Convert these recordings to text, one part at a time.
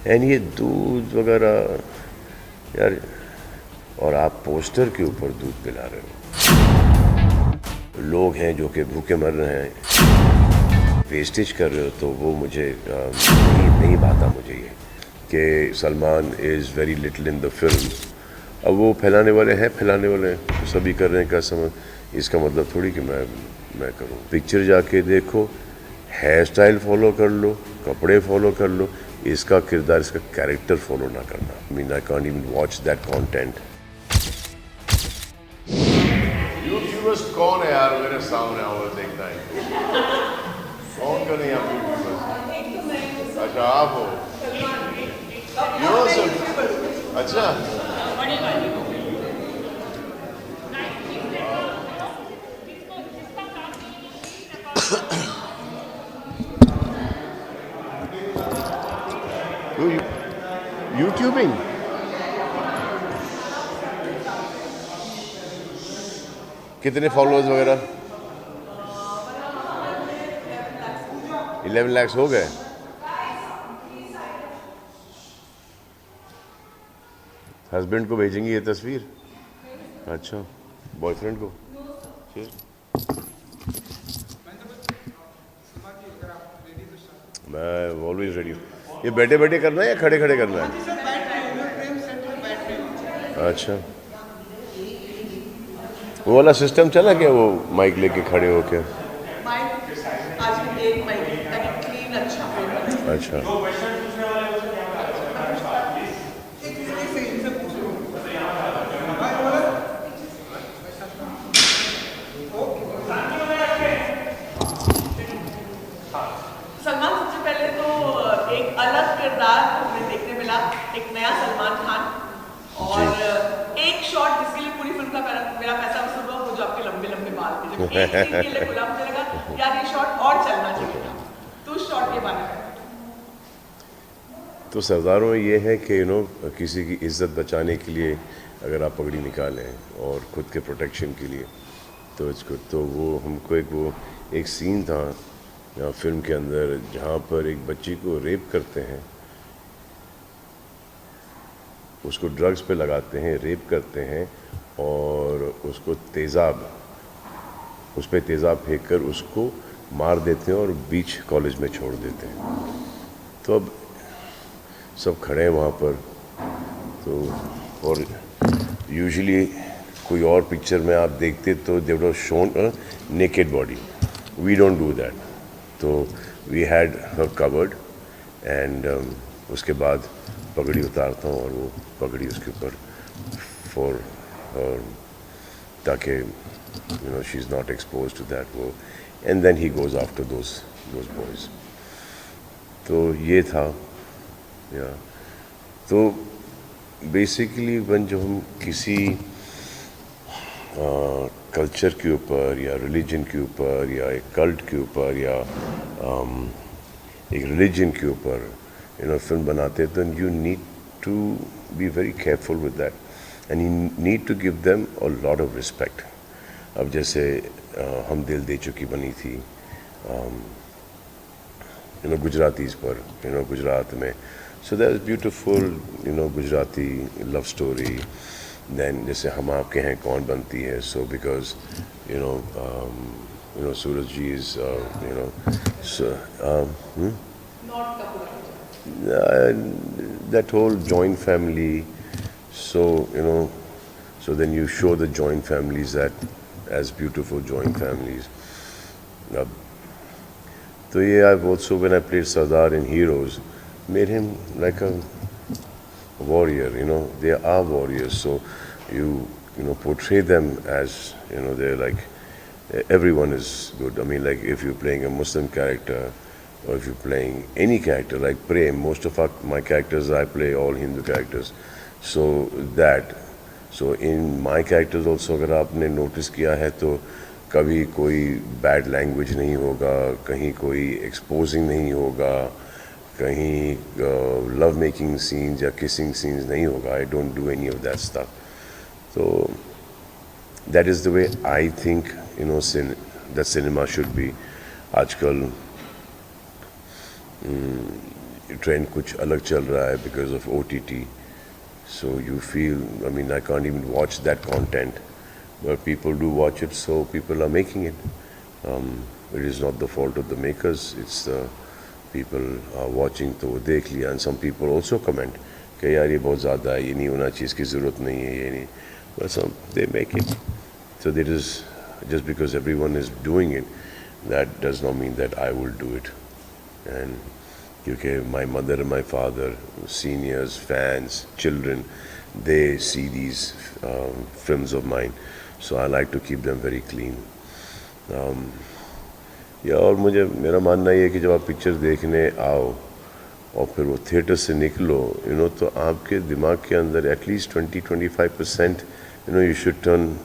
And ये दूध वगैरह यार, और आप पोस्टर के ऊपर दूध पिला रहे हो। लोग हैं जो कि भूखे मर रहे हैं, वेस्टेज कर रहे हो, तो वो मुझे नहीं भाता मुझे ये कि Salman is very little in the film. अब वो फैलाने वाले हैं, तो सभी कर रहे हैं, क्या समझ, इसका मतलब थोड़ी कि मैं करूँ। पिक्चर जाके देखो, हेयर स्टाइल फॉलो कर लो, कपड़े फॉलो कर लो, इसका किरदार, इसका कैरेक्टर फॉलो ना करना। I mean I can't even watch that content. YouTubers कौन है यार मेरे सामने आओ देखना है? कौन का नहीं आप यूट्यूबर्स? अच्छा आप हो। अच्छा यूट्यूबिंग कितने फॉलोअर्स वगैरह? 11 लाख हो गए। हस्बैंड को भेजेंगी ये तस्वीर? अच्छा, बॉयफ्रेंड को? फिर मैं ऑलवेज रेडी हूँ। ये बैठे बैठे करना है या खड़े खड़े करना है? अच्छा, वो वाला सिस्टम चला क्या, वो माइक लेके खड़े होके? अच्छा, सलमान, सबसे पहले तो एक अलग किरदार हमें देखने मिला, एक नया सलमान खान। और एक शॉट जिसके लिए पूरी फिल्म का मेरा पैसा वसूल हुआ, वो जो आपके लंबे लंबे बाल थे, जब एक सीन के लिए खुला, मुझे लगा यार ये शॉट और चलना चाहिए था। तो उस शॉट के बारे में तो सरदारों में ये है कि किसी की इज्जत बचाने के लिए अगर आप पगड़ी निकालें और ख़ुद के प्रोटेक्शन के लिए, तो इसको तो वो हमको एक सीन था फिल्म के अंदर जहाँ पर एक बच्ची को रेप करते हैं, उसको ड्रग्स पे लगाते हैं, रेप करते हैं और उसको उस पर तेज़ाब फेंक कर उसको मार देते हैं और बीच कॉलेज में छोड़ देते हैं। तो अब सब खड़े हैं वहाँ पर, तो और यूजुअली कोई और पिक्चर में आप देखते तो they would have shown a naked body, we don't do that. तो we had her covered and उसके बाद पगड़ी उतारता हूँ और वो पगड़ी उसके ऊपर फॉर ताकि she is not expose to that वो, and then he goes after those boys. तो ये था या तो बेसिकली वन जो हम किसी कल्चर के ऊपर या रिलीजन के ऊपर या एक कल्ट के ऊपर या एक रिलीजन के ऊपर फिल्म बनाते हैं, तो you need to be very careful with that and you need to give them a lot of respect. अब जैसे हम दिल दे चुकी बनी थी गुजरातीज़ पर, गुजरात में, so that is beautiful Gujarati love story. Then जैसे हम आपके हैं कौन बनती है, so because Suraj ji is so that whole joint family, so so then you show the joint families that as beautiful joint families. So yeah, I've also, when I played Sardar in Heroes, made him like a warrior. They are warriors, so you portray them as they're like, everyone is good. I mean, like if you're playing a Muslim character or if you're playing any character like Prem, most of my characters I play all Hindu characters. So in my characters also, अगर आपने notice किया है तो कभी कोई bad language नहीं होगा, कहीं कोई एक्सपोजिंग नहीं होगा, कहीं लव मेकिंग सीन्स या किसिंग सीन्स नहीं होगा. I don't do any of that stuff. तो that is the way I think that cinema should be. आजकल ट्रेंड कुछ अलग चल रहा है because of OTT. So you feel, I mean, I can't even watch that content, but people do watch it, so people are making it. It is not the fault of the makers, it's the people are watching, तो देख लिया. And some people also comment कि यार ये बहुत ज़्यादा है, ये नहीं होना चाहिए, इसकी ज़रूरत नहीं है, ये नहीं. But some, they make it. So there is, just because everyone is doing it, that does not mean that I will do it. And क्योंकि my mother and my father, seniors, fans, children, they see these films of mine, so I like to keep them very clean. और मुझे मेरा मानना ये है कि जब आप पिक्चर देखने आओ और फिर वो थिएटर से निकलो, तो आपके दिमाग के अंदर at least 20-25%, you should turn,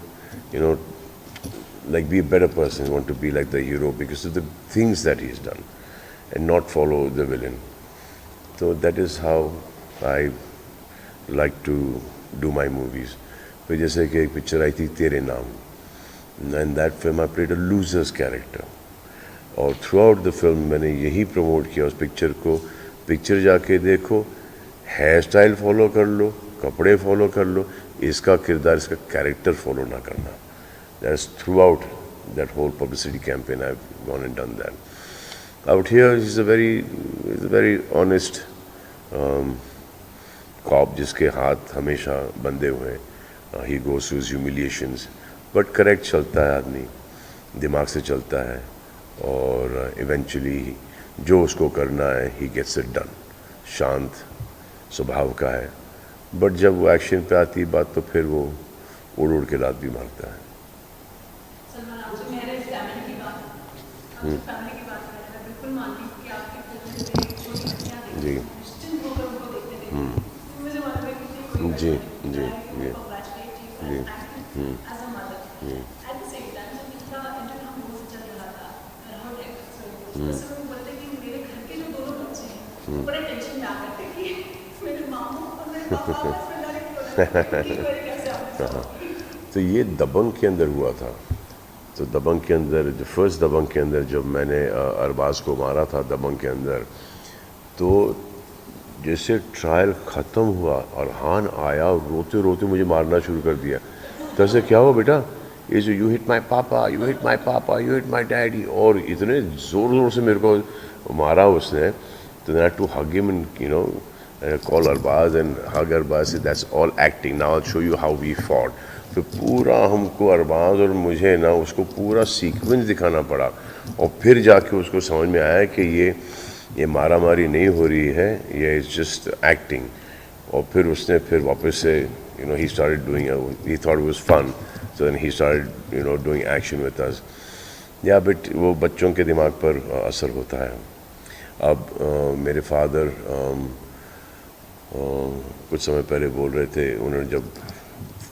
like be a better person, you want to be like the hero because of the things that he's done, and not follow the villain. So that is how I like to do my movies. फिर जैसे कि एक picture आई थी तेरे नाम, and that film I played a loser's character. और throughout the film मैंने यही प्रमोट किया उस पिक्चर को, पिक्चर जाके देखो, हेयर स्टाइल फॉलो कर लो, कपड़े फॉलो कर लो, इसका किरदार, इसका कैरेक्टर फॉलो ना करना. That's throughout that whole publicity campaign I've gone and done that. Out here he's a very honest cop जिसके हाथ हमेशा बंधे हुए हैं. He goes through his humiliations, but correct चलता है आदमी, दिमाग से चलता है, और eventually जो उसको करना है he gets it done. शांत स्वभाव का है, but जब वो एक्शन पे आती बात तो फिर वो उड़ के लात भी मारता है. सलमान, आपसे मेरे फैमिली की बात, आपसे फैमिली की बात कर रहे हैं, बिल्कुल मानती हूँ कि आपकी फिल्म में एक छोटी बच्चियाँ देखती हैं, निश्चिंत होकर उनको देखते थे. मुझे मालूम है कि कोई जी जी जी as a mother. At the same time जब इनका इंटरव्यू हम लोगों से चल रहा था राहुल सो उस समय वो बोलते कि मेरे घर के जो दोनों बच्चे हैं बड़े टेंशन में आ करते कि मेरे मामू और मेरे पापा आपस में लड़े कैसे. तो ये दबंग के अंदर हुआ था. तो दबंग के अंदर, जो फर्स्ट दबंग के अंदर जब मैंने अरबाज को मारा था दबंग के अंदर, तो जैसे ट्रायल ख़त्म हुआ और हान आया और रोते रोते मुझे मारना शुरू कर दिया. तो ऐसे क्या हुआ बेटा, ये जो यू हिट माई पापा, यू हिट माई पापा, यू हिट माई डैडी, और इतने ज़ोर से मेरे को मारा उसने. तो I had to hug him and call Arbaz and hug Arbaz, that's all acting, now I'll show you how we fought. तो पूरा हमको अरबाज और मुझे ना उसको पूरा सीक्वेंस दिखाना पड़ा, और फिर जाके उसको समझ में आया कि ये मारा मारी नहीं हो रही है, ये इज़ जस्ट एक्टिंग. और फिर उसने फिर वापस से he started doing it, he thought it was fun, so then he started doing action with us. या बट वो बच्चों के दिमाग पर असर होता है. अब मेरे फादर कुछ समय पहले बोल रहे थे, उन्होंने जब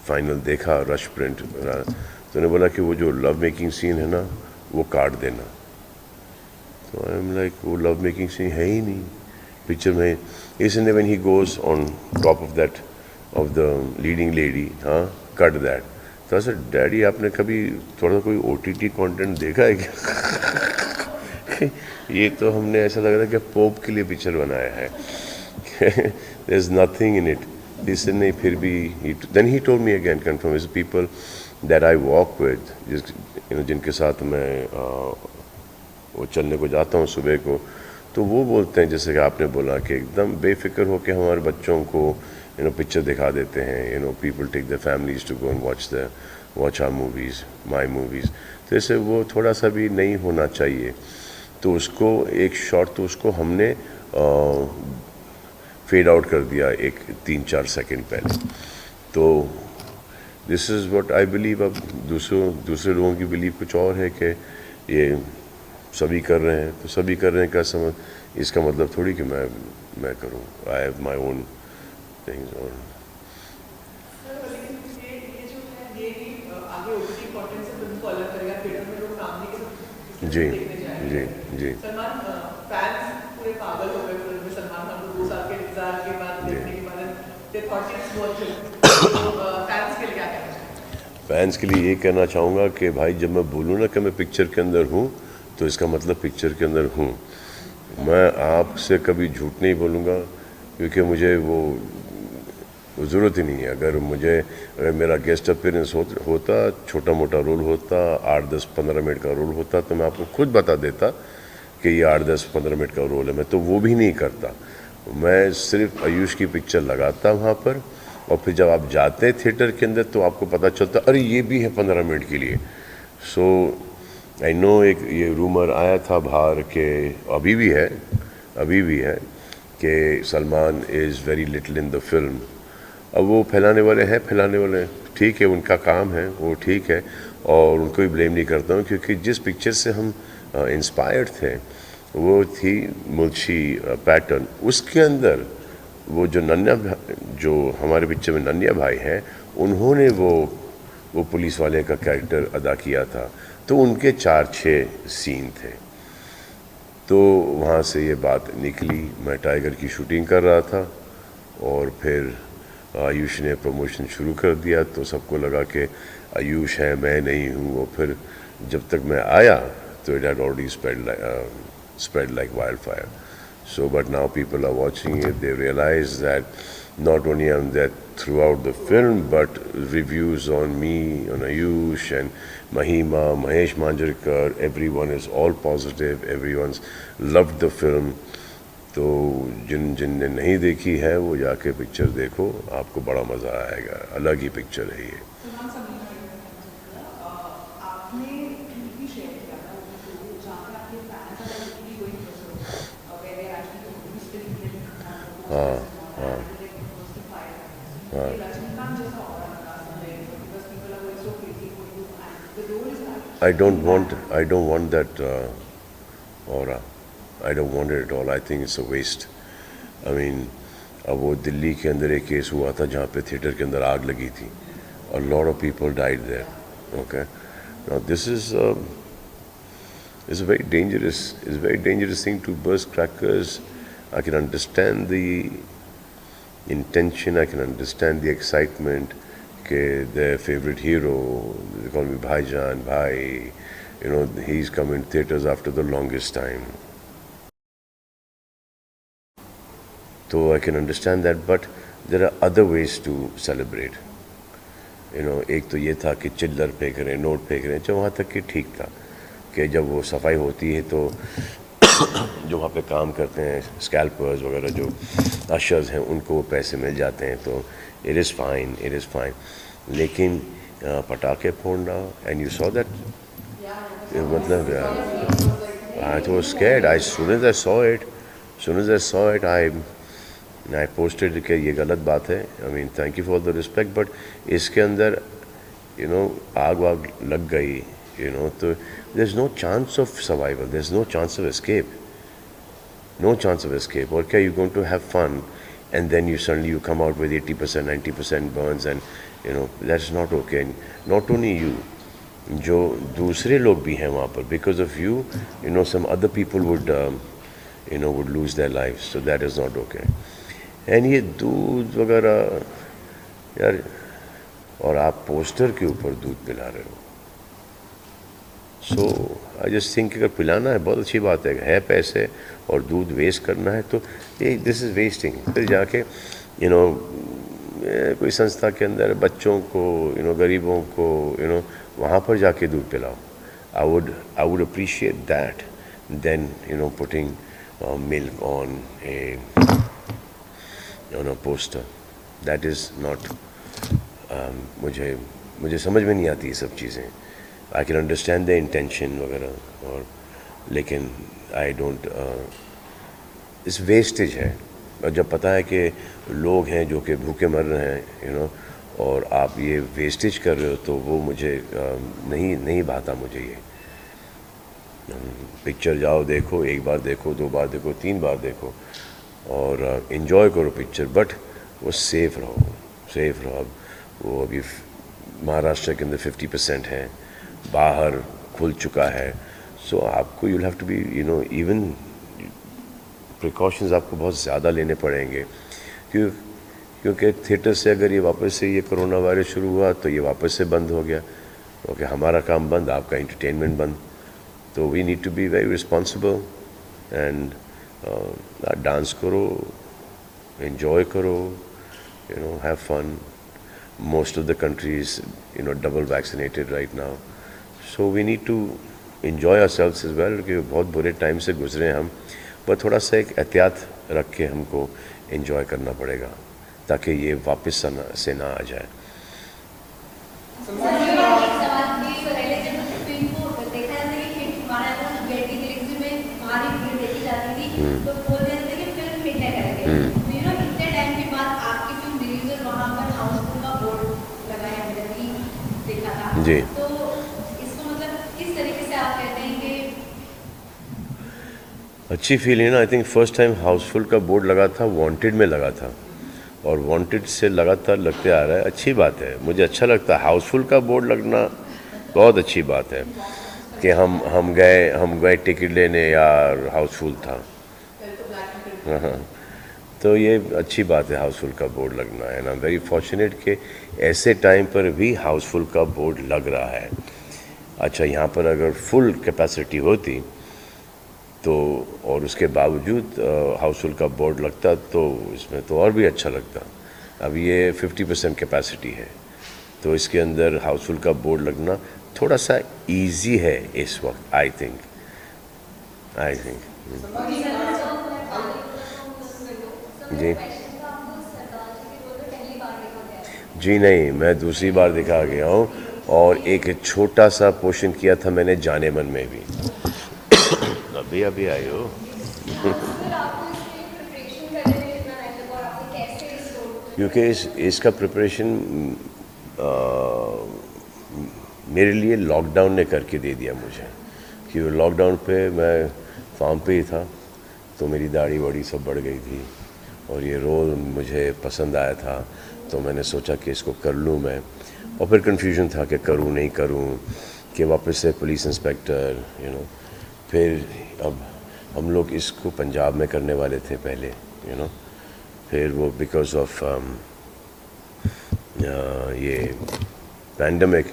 फाइनल देखा रश प्रिंट, तो उन्होंने बोला कि वो जो लव मेकिंग सीन है ना वो काट देना. तो आई एम लाइक, वो लव मेकिंग सीन है ही नहीं पिक्चर में. इसलिए when he goes on top of that of the leading lady, हाँ कट दैट. तो सर डैडी आपने कभी थोड़ा कोई OTT कंटेंट देखा है क्या? ये तो हमने ऐसा लग रहा है कि पोप के लिए पिक्चर बनाया है. There is nothing in it. This नहीं, फिर भी then he told me again, confirm is people that I walk with, जिनके साथ मैं वो चलने को जाता हूँ सुबह को, तो वो बोलते हैं जैसे कि आपने बोला कि एकदम बेफिक्र हो के हमारे बच्चों को पिक्चर दिखा देते हैं. People take their families to go and watch our movies, my movies. तो ऐसे वो थोड़ा सा भी नहीं होना चाहिए. तो उसको एक शॉट तो उसको हमने फेड आउट कर दिया एक 3-4 सेकंड पहले. तो this is what I believe. अब दूसरे लोगों की बिलीव कुछ और है कि ये सभी कर रहे हैं, तो सभी कर रहे हैं क्या समझ, इसका मतलब थोड़ी कि मैं करूं. I have my own things. और जी जी जी सलमान, फैंस पूरे पागल हो गए फिल्म में. सलमान खान को 2 साल के इंतजार के बाद देखने के बाद they thought it's worth it. तो फैंस के लिए क्या कहना चाहिए? फैंस के लिए ये कहना चाहूँगा कि भाई जब मैं बोलूँ ना कि मैं पिक्चर के अंदर हूँ, तो इसका मतलब पिक्चर के अंदर हूँ. मैं आपसे कभी झूठ नहीं बोलूँगा, क्योंकि मुझे वो ज़रूरत ही नहीं है। अगर मेरा गेस्ट अपीयरेंस होता, छोटा मोटा रोल होता, 8-10-15 मिनट का रोल होता, तो मैं आपको खुद बता देता कि ये 8-10-15 मिनट का रोल है। मैं तो वो भी नहीं करता। मैं सिर्फ आयुष की पिक्चर लगाता वहाँ पर, और फिर जब आप जाते हैं थिएटर के अंदर तो आपको पता चलता, अरे ये भी है 15 मिनट के लिए। सो आई नो, एक ये रूमर आया था बाहर के, अभी भी है कि Salman is very little in the film. अब वो फैलाने वाले हैं, ठीक है, उनका काम है, वो ठीक है, और उनको भी ब्लेम नहीं करता हूँ, क्योंकि जिस पिक्चर से हम इंस्पायर्ड थे वो थी मुल्शी पैटर्न। उसके अंदर वो जो हमारे पिक्चर में नन्या भाई हैं, उन्होंने वो पुलिस वाले का कैरेक्टर अदा किया था, तो उनके 4-6 सीन थे। तो वहाँ से ये बात निकली। मैं टाइगर की शूटिंग कर रहा था और फिर आयुष ने प्रमोशन शुरू कर दिया, तो सबको लगा कि आयुष है, मैं नहीं हूँ। और फिर जब तक मैं आया तो it had already spread like wildfire. So, but now people are watching it. They realize that not only am there throughout the film, but reviews on me, on Ayush and Mahima, Mahesh Manjrekar, everyone is all positive. Everyone's loved the film. तो जिनने नहीं देखी है वो जाके picture देखो, आपको बड़ा मज़ा आएगा। अलग ही पिक्चर है ये। सलमान साहब ने आपने ट्वीट भी शेयर किया था जहाँ पे आपके fans are actually going through where they actually still हाँ हाँ हाँ। रजनीकांत जैसा हो रहा था because people are going so crazy for you and the role is that I don't want that aura. I don't want it at all. I think it's a waste. I mean, अब वो दिल्ली के अंदर एक case हुआ था जहाँ पे theatre के अंदर आग लगी थी. A lot of people died there. Okay. Now this is a very dangerous thing to burst crackers. I can understand the intention. I can understand the excitement. Okay, their favorite hero, they call me Bhaijan, Bhai. You know, he's come in theaters after the longest time. So I can understand that, but there are other ways to celebrate. You know, एक तो ये था कि चिल्लर फेंक रहे हैं, note फेंक रहे हैं, जो वहाँ तक कि ठीक था कि जब वो सफाई होती है तो जो वहाँ पे काम करते हैं स्कैल्पर्स वगैरह, जो अशर्स हैं, उनको पैसे मिल जाते हैं, तो इट इज़ फाइन। लेकिन पटाखे फोड़ना, एंड यू सॉ दैट, मतलब I was scared. As soon as I saw it, I posted कि ये गलत बात है। I mean, thank you for the respect, but इसके अंदर आग वाग लग गई, तो there's no chance of survival, there's no chance of escape. और क्या, you're going to have fun and then you come out with 80%, 90% burns, and that's not okay. Not only you, जो दूसरे लोग भी हैं वहाँ पर, because of you, some other people would lose their lives, so that is not okay. And ये दूध वगैरह यार, और आप पोस्टर के ऊपर दूध पिला रहे हो, सो आई जस्ट थिंक अगर पिलाना है बहुत अच्छी बात है पैसे, और दूध वेस्ट करना है तो ये दिस इज़ वेस्टिंग। फिर जाके कोई संस्था के अंदर बच्चों को, गरीबों को, वहाँ पर जाके दूध पिलाओ। I would appreciate that then putting milk on a poster. That is not मुझे समझ में नहीं आती ये सब चीज़ें। I can understand the intention वगैरह, और लेकिन I don't इस वेस्टेज है। और जब पता है कि लोग हैं जो कि भूखे मर रहे हैं, और आप ये वेस्टेज कर रहे हो, तो वो मुझे नहीं भाता मुझे ये। पिक्चर जाओ देखो, एक बार देखो, 2 बार देखो, 3 बार देखो, और इन्जॉय करो पिक्चर, बट वो सेफ़ रहो। अब वो अभी महाराष्ट्र के अंदर 50% है, बाहर खुल चुका है, सो आपको you'll have to be even precautions आपको बहुत ज़्यादा लेने पड़ेंगे, क्योंकि थिएटर से अगर ये वापस से ये कोरोना वायरस शुरू हुआ तो ये वापस से बंद हो गया, क्योंकि हमारा काम बंद, आपका एंटरटेनमेंट बंद। तो we need to be very responsible, and dance करो, enjoy करो, have fun. Most of the country is double vaccinated right now, so we need to enjoy ourselves as well, क्योंकि बहुत बुरे टाइम से गुजरे हम, पर थोड़ा सा एक एहतियात रख के हमको enjoy करना पड़ेगा ताकि ये वापस से ना आ जाए। जी, तो इसको मतलब किस तरीके से आप कहते हैं कि अच्छी फीलिंग ना। I think first time Housefull का बोर्ड लगा था, वांटेड में लगा था, और वांटेड से लगातार लगते आ रहा है। अच्छी बात है, मुझे अच्छा लगता है। हाउसफुल का बोर्ड लगना बहुत अच्छी बात है कि हम गए टिकट लेने, यार हाउसफुल था। हाँ, तो ये अच्छी बात है हाउसफुल का बोर्ड लगना है। And I am very fortunate कि ऐसे टाइम पर भी हाउसफुल का बोर्ड लग रहा है। अच्छा, यहाँ पर अगर फुल कैपेसिटी होती तो, और उसके बावजूद हाउसफुल का बोर्ड लगता, तो इसमें तो और भी अच्छा लगता। अब ये 50% कैपेसिटी है, तो इसके अंदर हाउसफुल का बोर्ड लगना थोड़ा सा इजी है इस वक्त। आई थिंक जी नहीं, मैं दूसरी बार दिखा गया हूँ, और एक छोटा सा पोर्शन किया था मैंने जाने मन में भी। अभी आई हो। क्योंकि इसका प्रिपरेशन मेरे लिए लॉकडाउन ने करके दे दिया मुझे, क्योंकि लॉकडाउन पे मैं फार्म पे ही था, तो मेरी दाढ़ी वाड़ी सब बढ़ गई थी, और ये रोल मुझे पसंद आया था, तो मैंने सोचा कि इसको कर लूँ मैं। और फिर कन्फ्यूजन था कि करूँ नहीं करूँ, कि वापस से पुलिस इंस्पेक्टर फिर अब हम लोग इसको पंजाब में करने वाले थे पहले, फिर वो बिकॉज ऑफ ये पैंडमिक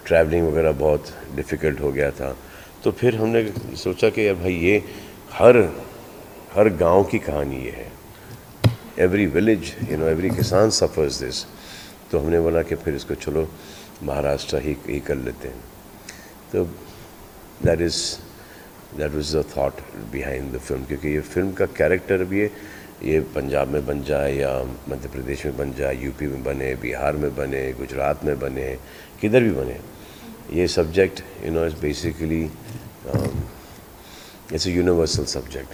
ट्रैवलिंग वगैरह बहुत डिफ़िकल्ट हो गया था। तो फिर हमने सोचा कि भाई ये हर गांव की कहानी ये है, एवरी विलेज, एवरी किसान सफ़र्स दिस। तो हमने बोला कि फिर इसको चलो महाराष्ट्र ही कर लेते हैं। तो that was the thought behind the film, क्योंकि ये फिल्म का कैरेक्टर भी ये पंजाब में बन जाए, या मध्य प्रदेश में बन जाए, यूपी में बने, बिहार में बने, गुजरात में बने, किधर भी बने, ये subject is basically it's a universal subject.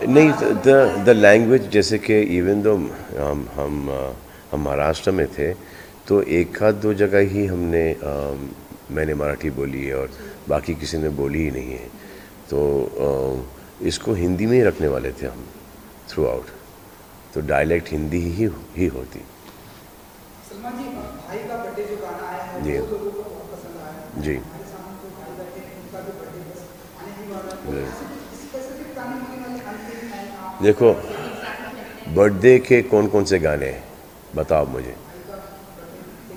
नहीं, द लैंग्वेज, जैसे कि इवन दो हम महाराष्ट्र में थे, तो एक आध दो जगह ही मैंने मराठी बोली है, और बाकी किसी ने बोली ही नहीं है। तो इसको हिंदी में ही रखने वाले थे हम थ्रू आउट, तो डायलेक्ट हिंदी ही होती। सलमान जी, भाई का बर्थडे जो गाना आया है जी, वो लोगों को बहुत पसंद आया है। जी, हमारे सामने तो भाई बैठे हैं, उनका भी बर्थडे बस आने ही वाला है। स्पेसिफिक गाने वाले अंतिम है आप देखो बर्थडे के कौन कौन से गाने हैं बताओ मुझे। एक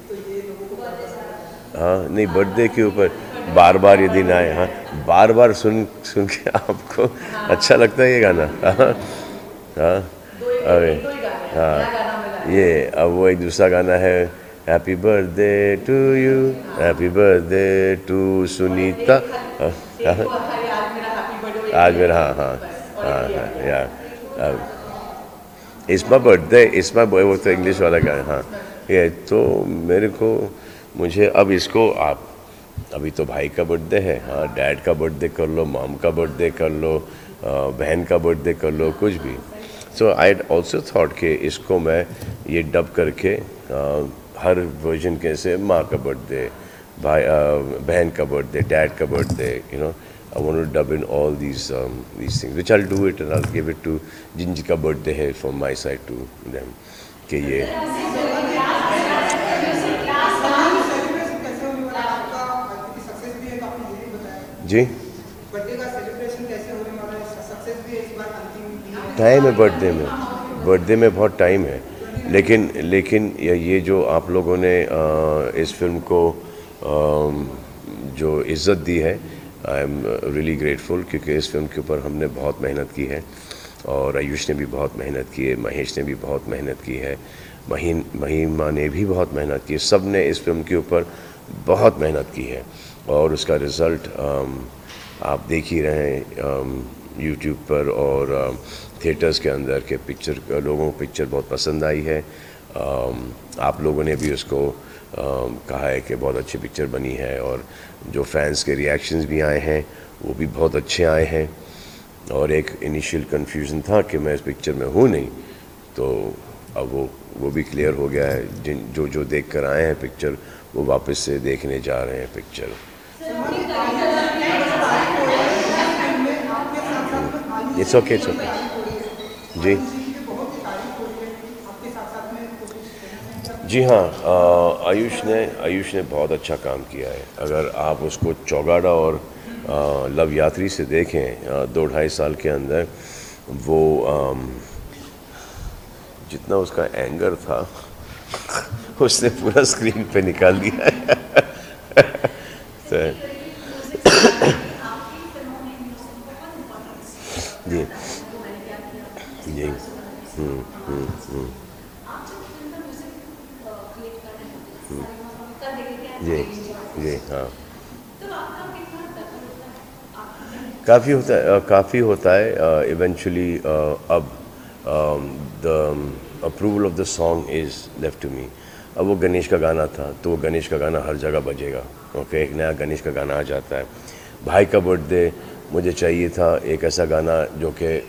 तो ये लोगों को बहुत पसंद है। हाँ, नहीं, बर्थडे के ऊपर बार बार ये दिन आए, हाँ, बार बार सुन के आपको अच्छा लगता है ये गाना। हाँ, अरे हाँ, ये अब वो एक दूसरा गाना है, happy birthday to you, happy birthday to Sunita. आज मेरा हाँ यार, it's my birthday, it's my boy, वो तो इंग्लिश वाला गाना। हाँ, ये तो मुझे अब इसको आप, अभी तो भाई का बर्थडे है, हाँ, डैड का बर्थडे कर लो, मॉम का बर्थडे कर लो, बहन का बर्थडे कर लो, कुछ भी। सो आई ऑल्सो थॉट कि इसको मैं ये डब करके हर वर्जन कैसे, माँ का बर्थडे, भाई बहन का बर्थडे, डैड का birthday, I want to dub in all these things, which I'll do it, and I'll give it to जिनका बर्थडे है from my side to them, कि ये जी बर्थडे का सेलिब्रेशन कैसे होने वाला है, सक्सेस भी है इस बार अंतिम दिन है। टाइम है बर्थडे में बहुत टाइम है। लेकिन ये जो आप लोगों ने इस फिल्म को जो इज़्ज़त दी है, आई एम रियली ग्रेटफुल, क्योंकि इस फिल्म के ऊपर हमने बहुत मेहनत की है और आयुष ने भी बहुत मेहनत की है, महेश ने भी बहुत मेहनत की है, महिमा ने भी बहुत मेहनत की है, सब ने इस फिल्म के ऊपर बहुत मेहनत की है और उसका रिज़ल्ट आप देख ही रहे हैं यूट्यूब पर और थिएटर्स के अंदर के पिक्चर लोगों को पिक्चर बहुत पसंद आई है। आप लोगों ने भी उसको कहा है कि बहुत अच्छी पिक्चर बनी है और जो फैंस के रिएक्शंस भी आए हैं वो भी बहुत अच्छे आए हैं और एक इनिशियल कन्फ्यूज़न था कि मैं इस पिक्चर में हूँ नहीं, तो अब वो भी क्लियर हो गया है। जो देख कर आए हैं पिक्चर वो वापस से देखने जा रहे हैं पिक्चर। इट्स ओके जी जी हाँ, आयुष ने बहुत अच्छा काम किया है। अगर आप उसको चौगाड़ा और लव यात्री से देखें 2-2.5 साल के अंदर वो जितना उसका एंगर था उसने पूरा स्क्रीन पे निकाल दिया है। तो जी जी जी जी हाँ, काफ़ी होता है इवेंचुअली। अब the approval of the song is left to me. अब वो गणेश का गाना था तो वो गणेश का गाना हर जगह बजेगा, ओके, एक नया गणेश का गाना आ जाता है। भाई का बर्थडे मुझे चाहिए था एक ऐसा गाना जो कि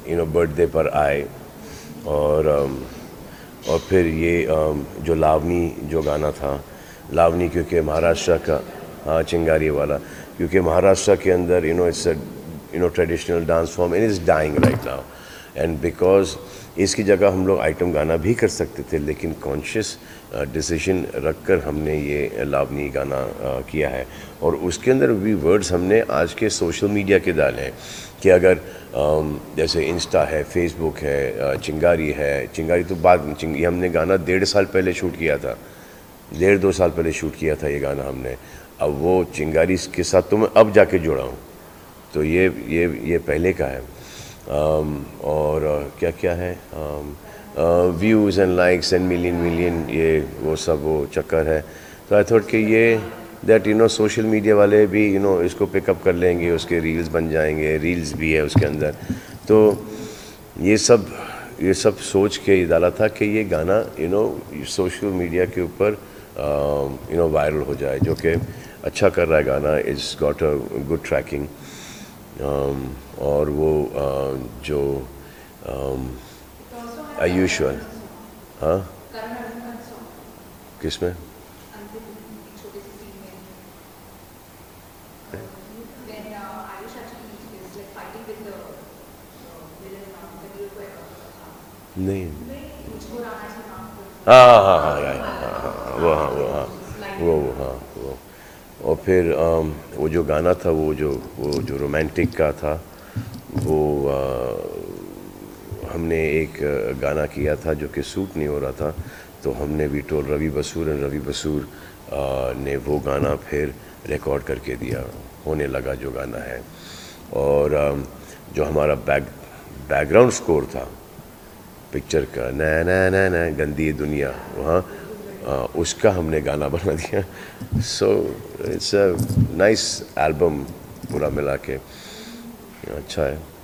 बर्थडे पर आए और फिर ये जो लावनी जो गाना था, लावनी क्योंकि महाराष्ट्र का, हाँ चिंगारी वाला, क्योंकि महाराष्ट्र के अंदर it's traditional dance form and is dying right now, and because इसकी जगह हम लोग आइटम गाना भी कर सकते थे, लेकिन कॉन्शियस डिसीजन रखकर हमने ये लावनी गाना किया है और उसके अंदर भी वर्ड्स हमने आज के सोशल मीडिया के डाले हैं कि अगर जैसे इंस्टा है, फेसबुक है, चिंगारी तो बाद में, ये हमने गाना 1.5 साल पहले शूट किया था, 1.5-2 साल पहले शूट किया था ये गाना हमने। अब वो चिंगारी के साथ तो मैं अब जाके जुड़ा हूँ, तो ये पहले का है। और क्या क्या है, views and likes and million ये वो सब वो चक्कर है। तो आई थॉट कि ये दैट सोशल मीडिया वाले भी इसको पिकअप कर लेंगे, उसके रील्स बन जाएंगे, रील्स भी है उसके अंदर। तो ये सब सोच के ये डाला था कि ये गाना सोशल मीडिया के ऊपर वायरल हो जाए, जो कि अच्छा कर रहा है गाना, it's got a good tracking. और वो जो आयुष वाल, हाँ किसमें नहीं, हाँ वो और फिर वो जो गाना था वो जो रोमांटिक का था वो हमने एक गाना किया था जो कि सूट नहीं हो रहा था, तो हमने भी टोल रवि बसूर ने वो गाना फिर रिकॉर्ड करके दिया, होने लगा जो गाना है। और जो हमारा बैकग्राउंड स्कोर था पिक्चर का, ना गंदी दुनिया, वहाँ उसका हमने गाना बना दिया। So it's a nice album पूरा मिला के, अच्छा है।